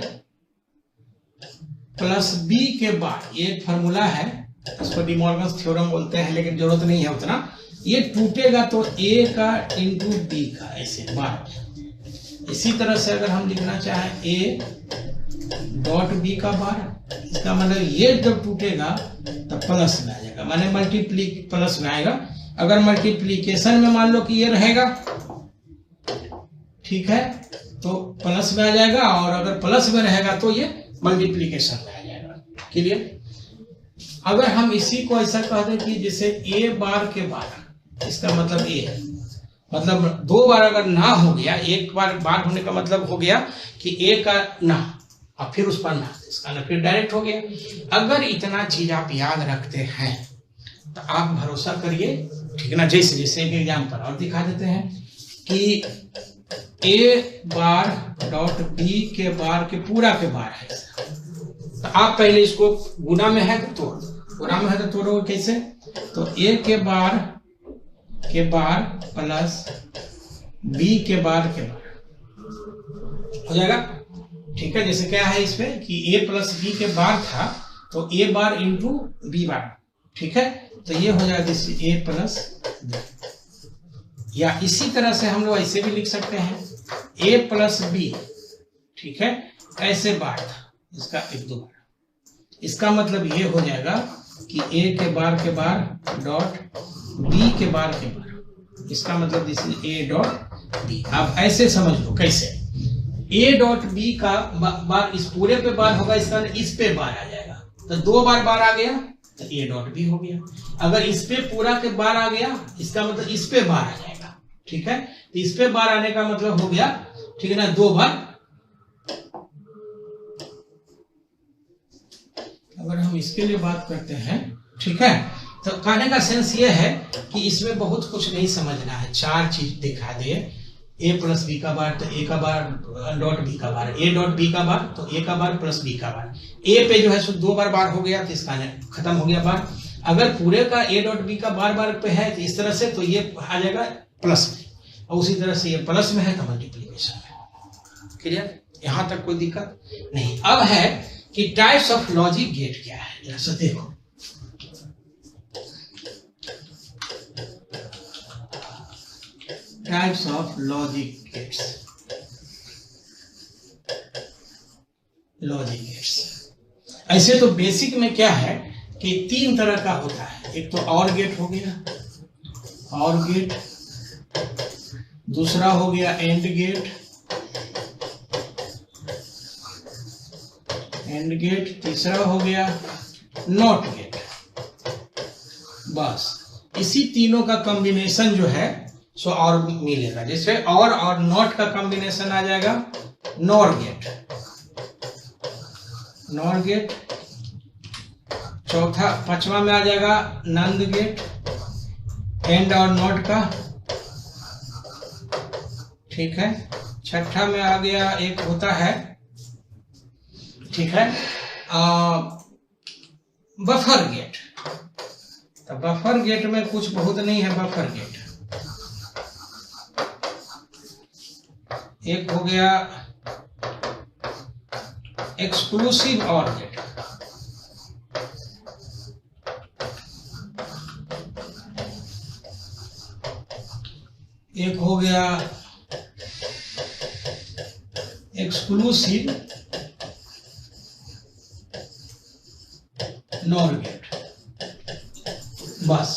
प्लस बी के बाद, ये फॉर्मूला है, इसको डी मॉर्गन्स थ्योरम बोलते हैं, लेकिन जरूरत नहीं है उतना। ये टूटेगा तो ए का इंटू बी का, ऐसे बार। इसी तरह से अगर हम लिखना चाहें ए डॉट बी का बार, इसका मतलब ये जब टूटेगा तब प्लस में आ जाएगा, माने मल्टीप्लिक प्लस में आएगा। अगर मल्टीप्लीकेशन में मान लो कि ये रहेगा, ठीक है, तो प्लस में आ जाएगा, और अगर प्लस में रहेगा तो ये मल्टीप्लीकेशन में आ जाएगा। क्लियर? अगर हम इसी को ऐसा कह दें कि जैसे ए बार के बार, इसका मतलब ए है, मतलब दो बार अगर ना हो गया, एक बार होने का मतलब हो गया कि ए का ना और फिर उस पर ना, इसका ना फिर डायरेक्ट हो गया। अगर इतना चीज आप याद रखते हैं तो आप भरोसा करिए, ठीक है ना। जैसे जैसे एक एग्जाम्पल और दिखा देते हैं कि ए बार डॉट बी के बार के पूरा के बार है, तो आप पहले इसको गुना में है तो तोड़, गुना में है तो तोड़ोगे कैसे? तो ए के बार प्लस बी के बार हो जाएगा। ठीक है, जैसे क्या है इसमें कि ए प्लस बी के बार था तो ए बार इंटू बी बार। ठीक है, तो ये हो जाएगा जैसे ए प्लस बी, या इसी तरह से हम लोग ऐसे भी लिख सकते हैं a प्लस बी, ठीक है, ऐसे बार था इसका 1 2 बार। इसका मतलब ये हो जाएगा कि a के बार डॉट b के बार, इसका मतलब this is a dot b। आप ऐसे समझ लो कैसे a डॉट b का बार इस पूरे पे बार होगा, इसका इस पे बार आ जाएगा, तो 2 बार आ गया तो a डॉट b हो गया। अगर इस पे पूरा के बार आ गया, इसका मतलब इस पे बार आ जाएगा, ठीक है, तो इस पे बार आने का मतलब हो गया, ठीक है ना, 2 बार। अगर हम इसके लिए बात करते हैं, ठीक है, तो कहने का सेंस ये है कि इसमें बहुत कुछ नहीं समझना है, 4 चीज दिखा दे, a प्लस बी का बार, तो a का बार डॉट बी का बार, a डॉट बी का बार, तो a का बार प्लस b का बार, a पे जो है सो 2 बार हो गया, तो इसका खत्म हो गया बार। अगर पूरे का a डॉट बी का बार पे है तो इस तरह से, तो ये आ जाएगा प्लस में, और उसी तरह से ये प्लस में है तो मल्टीप्लीकेशन है। क्लियर, यहां तक कोई दिक्कत नहीं। अब है कि टाइप्स ऑफ लॉजिक गेट क्या है, जरा सा देखो। Types of logic gates, logic gates ऐसे तो बेसिक में क्या है कि 3 तरह का होता है। एक तो और गेट हो गया, और गेट, दूसरा हो गया एंड गेट, एंड गेट, तीसरा हो गया नॉट गेट। बस इसी तीनों का कॉम्बिनेशन जो है सो और मिलेगा। जैसे और नॉट का कॉम्बिनेशन आ जाएगा नॉर गेट, नॉर गेट। चौथा 5वां में आ जाएगा नंद गेट, एंड और नॉट का, ठीक है। 6ठा में आ गया एक होता है, ठीक है, बफर गेट। तो बफर गेट में कुछ बहुत नहीं है, बफर गेट। एक हो गया एक्सक्लूसिव और गेट, एक हो गया एक्सक्लूसिव नॉर गेट। बस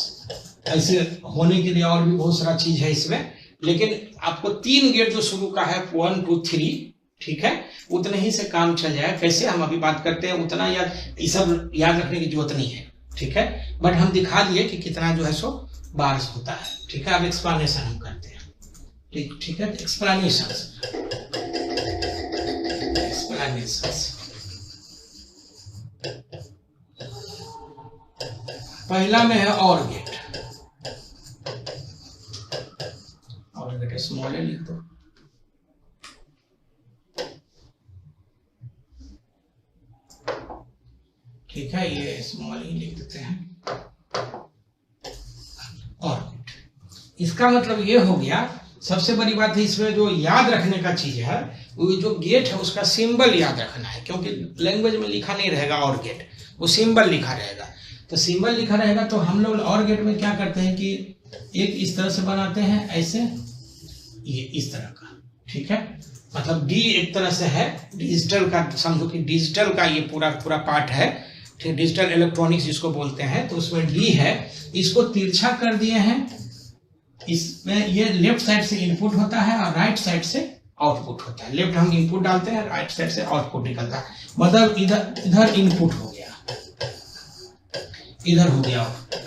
ऐसे होने के लिए और भी बहुत सारा चीज है इसमें, लेकिन आपको 3 गेट जो शुरू का है 1 2 3, ठीक है, उतने ही से काम चल जाए। कैसे हम अभी बात करते हैं उतना याद, ये सब याद रखने की जरूरत नहीं है, ठीक है, बट हम दिखा दिए कि कितना जो है सो बार्स होता है, ठीक है। अब एक्सप्लेनेशन हम करते हैं, ठीक है, एक्सप्लेनेशन। पहला में है और गेट, और गेट स्मॉल है, लिख दो। ठीक है, ये स्मॉल ही लिख देते हैं। और गेट, इसका मतलब ये हो गया, सबसे बड़ी बात है इसमें जो याद रखने का चीज है, वो जो गेट है उसका सिंबल याद रखना है, क्योंकि लैंग्वेज में लिखा नहीं रहेगा और गेट, वो सिंबल लिखा रहेगा। तो सिंबल लिखा रहेगा तो हम लोग और गेट में क्या करते हैं कि एक इस तरह से बनाते हैं, ऐसे, ये इस तरह का, ठीक है, मतलब डी एक तरह से है डिजिटल का, समझो कि डिजिटल का ये पूरा पार्ट है, ठीक, डिजिटल इलेक्ट्रॉनिक्स जिसको बोलते हैं, तो उसमें डी है, इसको तिरछा कर दिए हैं। इसमें ये लेफ्ट साइड से इनपुट होता है और राइट साइड से आउटपुट होता है। लेफ्ट हम इनपुट डालते हैं, राइट साइड से आउटपुट निकलता है, मतलब इधर इनपुट हो गया, इधर हो गया आउटपुट।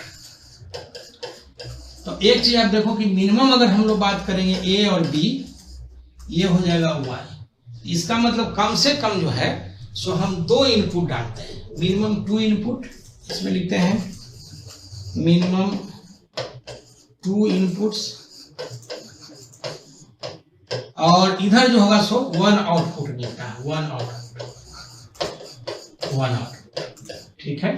तो एक चीज आप देखो कि मिनिमम अगर हम लोग बात करेंगे ए और बी, ये हो जाएगा वाई। इसका मतलब कम से कम जो है सो हम 2 इनपुट डालते हैं, मिनिमम 2 इनपुट, इसमें लिखते हैं मिनिमम 2 इनपुट्स, और इधर जो होगा सो 1 आउटपुट मिलता है, 1 आउटपुट, ठीक है।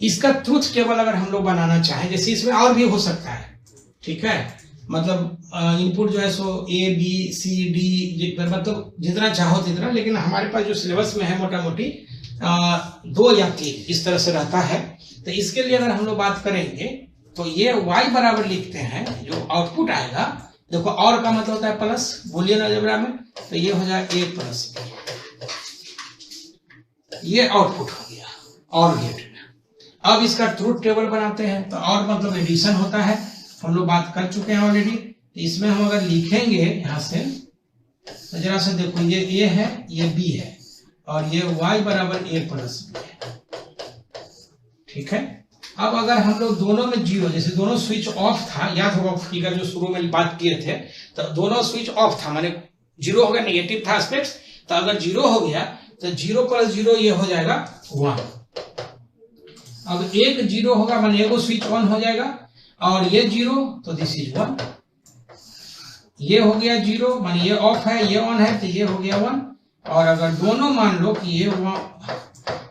इसका ट्रूथ टेबल अगर हम लोग बनाना चाहें, जैसे इसमें और भी हो सकता है, ठीक है, मतलब इनपुट जो है सो ए बी सी डी, मतलब जितना चाहो जितना, लेकिन हमारे पास जो सिलेबस में है मोटा मोटी 2 या 3 इस तरह से रहता है। तो इसके लिए अगर हम लोग बात करेंगे तो ये y बराबर लिखते हैं, जो आउटपुट आएगा देखो और का मतलब होता है प्लस बूलियन अलजेब्रा में, तो ये हो जाएगा ए प्लस बी, ये आउटपुट हो गया और गेट में। अब इसका ट्रूथ टेबल बनाते हैं, तो और मतलब एडिशन होता है, हम लोग बात कर चुके हैं ऑलरेडी। तो इसमें हम अगर लिखेंगे यहाँ से, तो जरा से देखो, ये ए है, ये बी है, और ये y बराबर ए प्लस बी है, ठीक है। अब अगर हम लोग दोनों में जीरो, जैसे दोनों स्विच ऑफ था, याद होगा फिगर जो शुरू में बात किए थे, तो दोनों स्विच ऑफ था, माने जीरो हो गया, नेगेटिव था एस्पेक्ट, तो अगर जीरो हो गया तो जीरो प्लस जीरो ये हो जाएगा 1। अब एक जीरो होगा माने एगो स्विच ऑन हो जाएगा, और ये जीरो तो दिस इज 1, ये हो गया जीरो माने ये ऑफ है, ये ऑन है, तो ये हो गया 1। और अगर दोनों मान लो कि ये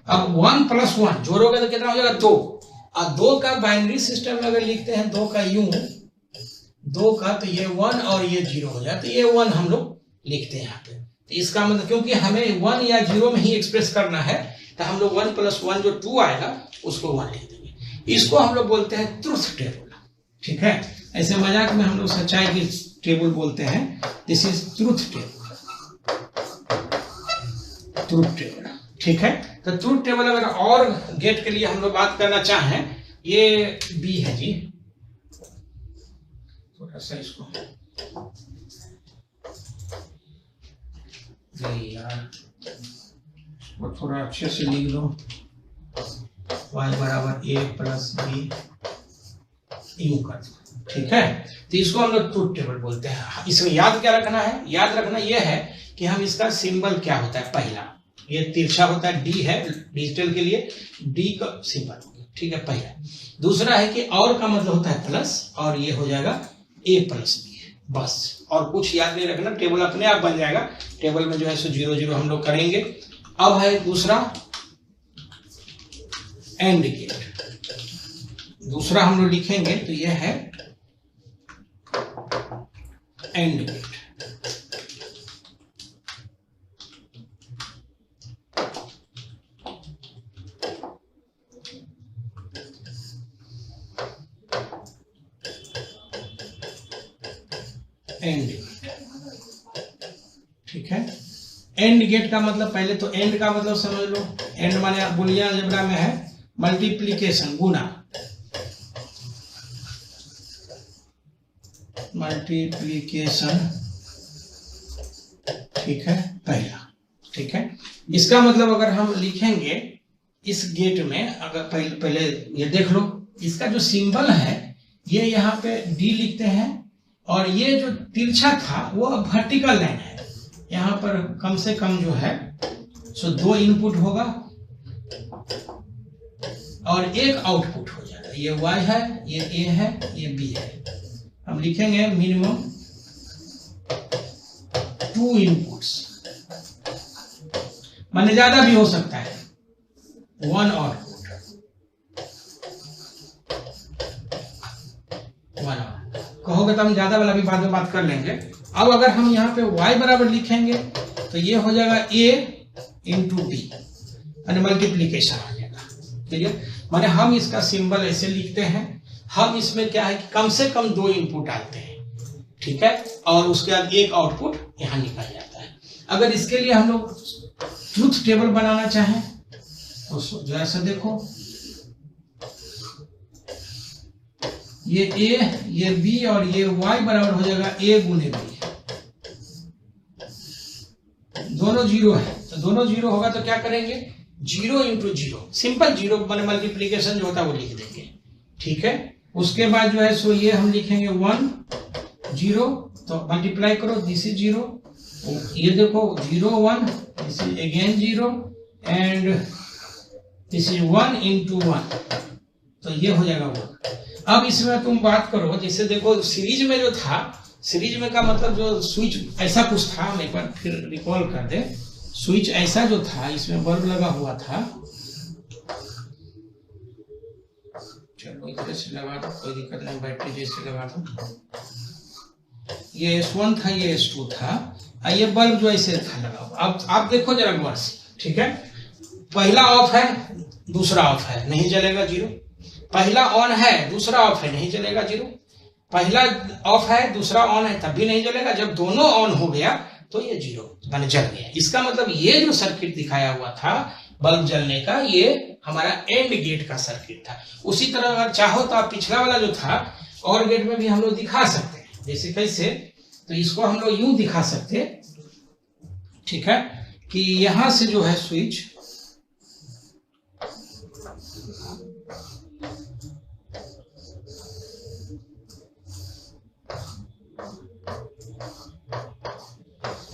अब 1 प्लस 1 जोड़ोगे तो कितना हो जाएगा 2, और 2 का बाइनरी सिस्टम में अगर लिखते हैं 2 का यूं 2 का, तो ये 1 और ये 0 हो जाए, तो ये 1 हम लोग लिखते हैं यहाँ पे। तो इसका मतलब क्योंकि हमें 1 या 0 में ही एक्सप्रेस करना है, तो हम लोग 1 प्लस 1 जो 2 आएगा उसको 1 लिख देंगे। इसको हम लोग बोलते हैं ट्रुथ टेबल, ठीक है। ऐसे मजाक में हम लोग सच्चाई की टेबल बोलते हैं, this is truth table, truth table, ठीक है। तो ट्रुथ टेबल अगर और गेट के लिए हम लोग बात करना चाहें, ये बी है जी, थोड़ा सा इसको यार वो थोड़ा अच्छे से लिख लो, y बराबर ए प्लस बी यू कर दो, ठीक है। तो इसको हम लोग ट्रुथ टेबल बोलते हैं। इसमें याद क्या रखना है, याद रखना यह है कि हम इसका सिंबल क्या होता है, पहला ये तिरछा होता है, डी है डिजिटल के लिए, डी का सिंबल हो गया, ठीक है, पहला। दूसरा है कि और का मतलब होता है प्लस, और ये हो जाएगा ए प्लस बी, बस, और कुछ याद नहीं रखना, टेबल अपने आप बन जाएगा। टेबल में जो है सो 0 0 हम लोग करेंगे। अब है दूसरा एंड गेट, दूसरा हम लोग लिखेंगे तो ये है एंड गेट, एंड गेट, ठीक है। एंड गेट का मतलब पहले तो एंड का मतलब समझ लो, एंड माने बुलियन अलजेब्रा में है मल्टीप्लिकेशन, गुना, मल्टीप्लिकेशन, ठीक है, पहला, ठीक है। इसका मतलब अगर हम लिखेंगे इस गेट में, अगर पहले ये देख लो, इसका जो सिंबल है ये यहाँ पे डी लिखते हैं, और ये जो तिरछा था वो वर्टिकल लाइन है, यहाँ पर कम से कम जो है सो 2 इनपुट होगा और एक आउटपुट हो जाएगा, ये y है, ये a है, ये b है। हम लिखेंगे मिनिमम 2 इनपुट्स, माने ज्यादा भी हो सकता है, 1 आउटपुट, 1 कहोगे तो हम ज्यादा वाला भी बाद में बात कर लेंगे। अब अगर हम यहाँ पे y बराबर लिखेंगे तो ये हो जाएगा a इंटू डी, माने मल्टीप्लीकेशन आ जाएगा, ठीक है। माने हम इसका सिंबल ऐसे लिखते हैं, हम इसमें क्या है कि कम से कम 2 इनपुट आते हैं, ठीक है, और उसके बाद एक आउटपुट यहाँ निकल जाता है। अगर इसके लिए हम लोग ट्रुथ टेबल बनाना चाहें तो जरा सा देखो, ये a, ये b और ये y बराबर हो जाएगा a गुने b, दोनों 0 है, तो दोनों 0 होगा तो क्या करेंगे, 0 इंटू 0, सिंपल 0 मल्टीप्लीकेशन जो होता है वो लिख देंगे, ठीक है। उसके बाद जो है सो ये हम लिखेंगे 1 0, तो मल्टीप्लाई करो, दिस इज 0, ये देखो 0 1, this is again 0, and this is 1 into 1, तो ये हो जाएगा 1। अब इसमें तुम बात करो, जैसे देखो सीरीज में जो था, सीरीज में का मतलब जो स्विच ऐसा कुछ था, हम एक बार फिर रिकॉल कर दे, स्विच ऐसा जो था, इसमें बल्ब लगा हुआ था, चलो इधर से लगा दो, कोई दिक्कत नहीं, बैटरी जैसे लगा दो, ये S1 था, ये S2 था, ये बल्ब जो ऐसे था लगा हुआ। अब आप देखो जरा गौर से, ठीक है, पहला ऑफ है, दूसरा ऑफ है, नहीं चलेगा 0, पहला ऑन है, दूसरा ऑफ है, नहीं चलेगा 0, पहला ऑफ है दूसरा ऑन है तब भी नहीं जलेगा, जब दोनों ऑन हो गया तो ये जीरो माने जल गया। इसका मतलब ये जो सर्किट दिखाया हुआ था बल्ब जलने का, ये हमारा एंड गेट का सर्किट था। उसी तरह अगर चाहो तो आप पिछला वाला जो था और गेट में भी हम लोग दिखा सकते हैं। जैसे कैसे, तो इसको हम लोग यूं दिखा सकते हैं, ठीक है, कि यहां से जो है स्विच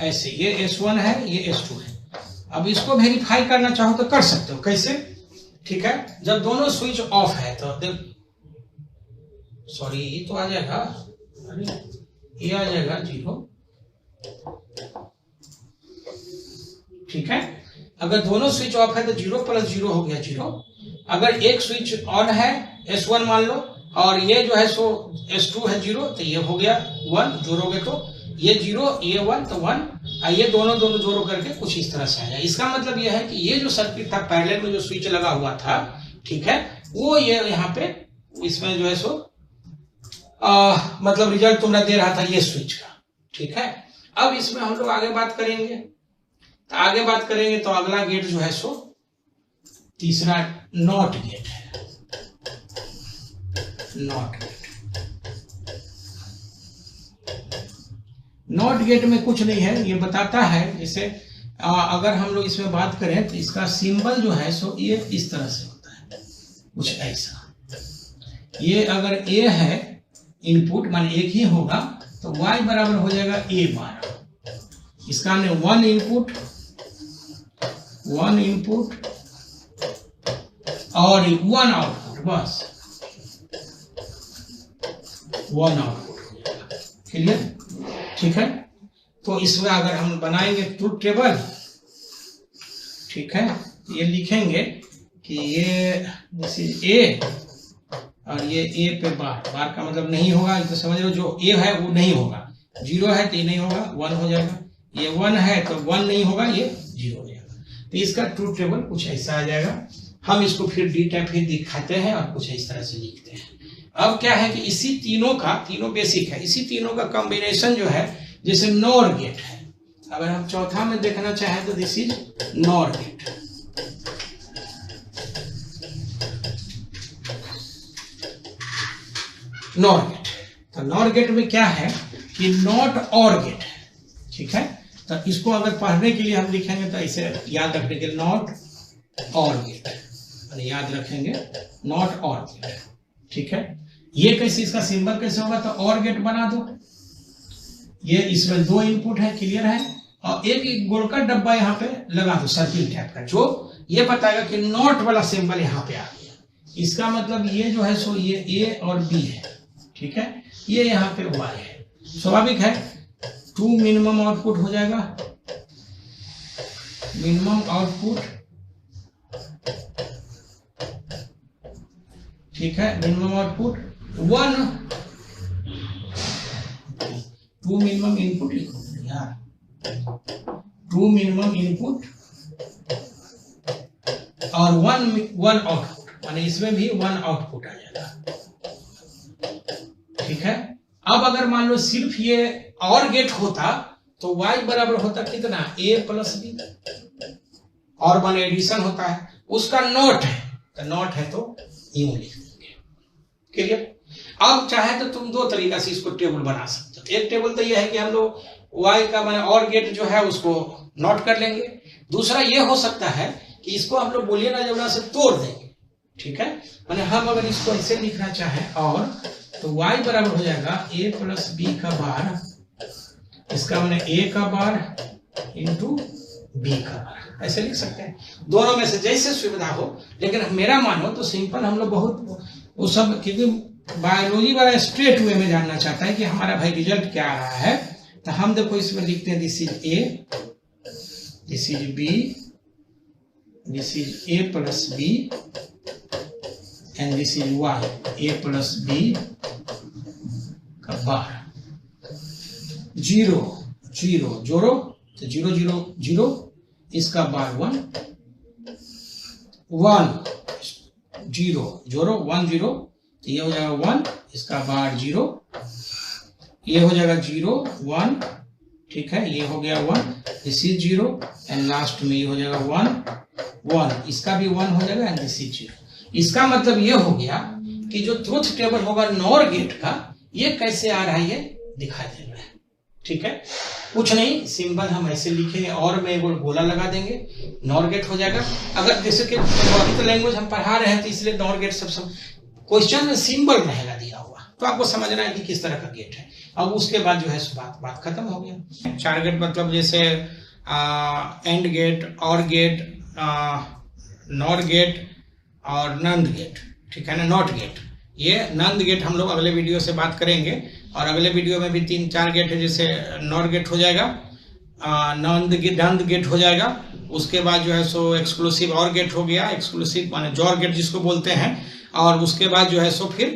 ऐसे, ये S1 है ये S2 है। अब इसको वेरीफाई करना चाहो तो कर सकते हो। कैसे, ठीक है, जब दोनों स्विच ऑफ है तो सॉरी ये तो आ जाएगा, अरे ये आ जाएगा जीरो, ठीक है। अगर दोनों स्विच ऑफ है तो जीरो प्लस जीरो हो गया जीरो। अगर एक स्विच ऑन है S1 मान लो, और ये जो है सो S2 है जीरो, तो ये हो गया 1, जोड़ोगे तो ये जीरो ये 1 तो 1, ये दोनों जोड़ो करके कुछ इस तरह से आया। इसका मतलब यह है कि ये जो सर्किट था पैरेलल में जो स्विच लगा हुआ था, ठीक है, वो ये यहाँ पे इसमें जो है सो मतलब रिजल्ट तुम्हारा दे रहा था ये स्विच का, ठीक है। अब इसमें हम लोग आगे बात करेंगे, तो आगे बात करेंगे तो अगला गेट जो है सो तीसरा नॉट गेट है, नॉट गेट। नॉट गेट में कुछ नहीं है, ये बताता है जैसे अगर हम लोग इसमें बात करें तो इसका सिंबल जो है सो ये इस तरह से होता है, कुछ ऐसा। ये अगर ए है इनपुट माने एक ही होगा तो y बराबर हो जाएगा a बार। इसका हमने वन इनपुट और वन आउटपुट, बस वन आउटपुट हो जाएगा, क्लियर, ठीक है। तो इसमें अगर हम बनाएंगे ट्रुथ टेबल, ठीक है, ये लिखेंगे कि ये दिस इज ए और ये ए पे बार का मतलब नहीं होगा, तो समझ लो जो ए है वो नहीं होगा, जीरो है तो ये नहीं होगा, वन हो जाएगा, ये वन है तो वन नहीं होगा, ये जीरो हो जाएगा। तो इसका ट्रुथ टेबल कुछ ऐसा आ जाएगा। हम इसको फिर डी टाइप फिर दिखाते हैं और कुछ इस तरह से लिखते हैं। अब क्या है कि इसी तीनों बेसिक है, इसी तीनों का कॉम्बिनेशन जो है जैसे नॉर गेट है। अगर हम चौथा में देखना चाहें तो this is NOR gate, NOR gate. तो नॉर गेट में क्या है कि नॉट और गेट है, ठीक है। तो इसको अगर पढ़ने के लिए हम लिखेंगे तो ऐसे याद रखने के लिए नॉट और गेट, याद रखेंगे नॉट और गेट, ठीक है। ये कैसे, इसका सिंबल कैसे होगा, तो और गेट बना दो। ये इसमें दो इनपुट है, क्लियर है, और एक गोलका डब्बा यहाँ पे लगा दो सर्किल टाइप का, जो ये बताएगा कि नॉट वाला सिंबल यहाँ पे आ गया। इसका मतलब ये जो है सो ये ए और बी है, ठीक है, ये यहाँ पे वाई है। स्वाभाविक है 2 मिनिमम आउटपुट हो जाएगा, मिनिमम आउटपुट, ठीक है, मिनिमम आउटपुट 1, 2 मिनिमम इनपुट लिखो यार, 2 मिनिमम इनपुट और 1 आउटपुट, माने इसमें भी 1 आउटपुट आ जाएगा, ठीक है। अब अगर मान लो सिर्फ ये और गेट होता तो y बराबर होता कितना, a प्लस बी, और मान एडिशन होता है, उसका नॉट है, तो नॉट है तो यूं लिख देंगे, क्लियर। अब चाहे तो तुम दो तरीका से इसको टेबल बना सकते हो। एक टेबल तो ये है कि हम लोग y का माने और गेट जो है उसको नोट कर लेंगे। दूसरा ये हो सकता है कि इसको हम लोग बोलिए ना जब से तोड़ देंगे, ठीक है, माने हम अगर इसको ऐसे लिखना चाहें और तो y बराबर हो जाएगा a प्लस बी का बार, इसका माने a का बार इंटू बी का बार, ऐसे लिख सकते हैं। दोनों में से जैसे सुविधा हो, लेकिन मेरा मानो तो सिंपल हम लोग बहुत वो सब, क्योंकि बायोलॉजी वाला स्ट्रेट वे में जानना चाहता है कि हमारा भाई रिजल्ट क्या आ रहा है। तो हम देखो इसमें लिखते हैं this is A, this is B, this is A plus B and this is Y, A plus B का बार, 0 0 जोड़ो तो 0 0 0, इसका बार 1 1 0 जोड़ो 1 0, तो ये हो जाएगा 1, इसका बाद 0, ये हो जाएगा 0 1, ठीक है, ये हो गया 1, दिस इज 0 एंड लास्ट में ये हो जाएगा 1 1, इसका भी 1 हो जाएगा एंड दिस इज 0। इसका मतलब ये हो गया कि जो ट्रुथ टेबल होगा नॉर गेट का, ये कैसे आ रहा है, ये दिखाई दे रहा है। ठीक है, कुछ नहीं, सिंबल हम ऐसे लिखेंगे और में एक गोला लगा देंगे, नॉर गेट हो जाएगा। अगर जैसे कि तो लैंग्वेज हम पढ़ा रहे हैं तो इसलिए नॉर गेट सब क्वेश्चन में सिंबल रहेगा दिया हुआ, तो आपको समझना है कि किस तरह का गेट है। अब उसके बाद जो है बात खत्म हो गया। 4 गेट मतलब जैसे एंड गेट, और गेट, नॉर गेट और नंद गेट, ठीक है ना, नॉट गेट। ये नंद गेट हम लोग अगले वीडियो से बात करेंगे, और अगले वीडियो में भी 3-4 गेट है, जैसे नॉर गेट हो जाएगा, नंद गेट हो जाएगा, उसके बाद जो है सो एक्सक्लूसिव और गेट हो गया, एक्सक्लूसिव माने जॉर गेट जिसको बोलते हैं, और उसके बाद जो है सो फिर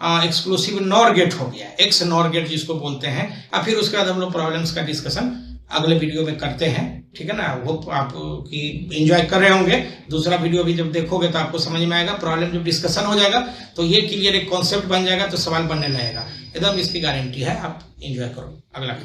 एक्सक्लूसिव नॉर गेट हो गया, एक्स नॉर गेट जिसको बोलते हैं। और फिर उसके बाद हम लोग प्रॉब्लम्स का डिस्कशन अगले वीडियो में करते हैं, ठीक है ना। होप आप की एंजॉय कर रहे होंगे। दूसरा वीडियो भी जब देखोगे तो आपको समझ में आएगा, प्रॉब्लम जब डिस्कशन हो जाएगा तो ये क्लियर एक कॉन्सेप्ट बन जाएगा, तो सवाल बनने लगेगा एकदम, इसकी गारंटी है। आप एंजॉय करो अगला।